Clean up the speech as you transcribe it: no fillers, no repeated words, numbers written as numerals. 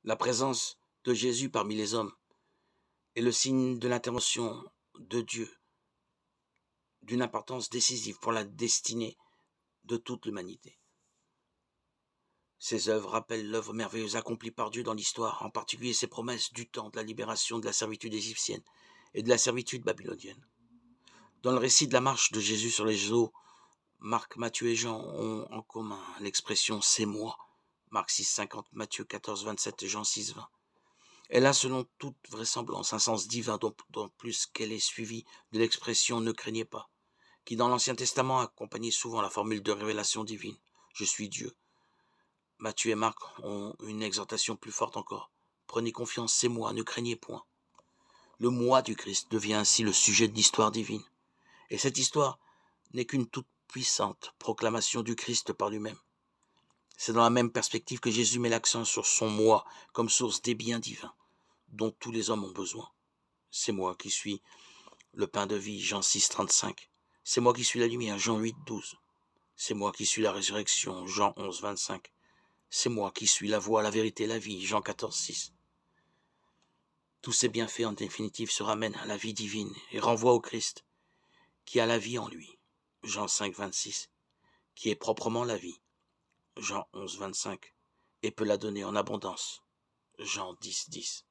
La présence de Jésus parmi les hommes est le signe de l'intervention de Dieu, d'une importance décisive pour la destinée de toute l'humanité. Ces œuvres rappellent l'œuvre merveilleuse accomplie par Dieu dans l'histoire, en particulier ses promesses du temps de la libération de la servitude égyptienne et de la servitude babylonienne. Dans le récit de la marche de Jésus sur les eaux, Marc, Matthieu et Jean ont en commun l'expression « c'est moi ». Marc 6,50, Matthieu 14,27 et Jean 6,20. Elle a, selon toute vraisemblance, un sens divin, d'autant plus qu'elle est suivie de l'expression « ne craignez pas », qui dans l'Ancien Testament accompagnait souvent la formule de révélation divine « je suis Dieu ». Matthieu et Marc ont une exhortation plus forte encore. Prenez confiance, c'est moi, ne craignez point. Le moi du Christ devient ainsi le sujet de l'histoire divine. Et cette histoire n'est qu'une toute puissante proclamation du Christ par lui-même. C'est dans la même perspective que Jésus met l'accent sur son moi comme source des biens divins dont tous les hommes ont besoin. C'est moi qui suis le pain de vie, Jean 6, 35. C'est moi qui suis la lumière, Jean 8, 12. C'est moi qui suis la résurrection, Jean 11, 25. C'est moi qui suis la voie, la vérité, la vie, Jean 14, 6. Tous ces bienfaits, en définitive, se ramènent à la vie divine et renvoient au Christ, qui a la vie en lui, Jean 5, 26, qui est proprement la vie, Jean 11, 25, et peut la donner en abondance, Jean 10, 10.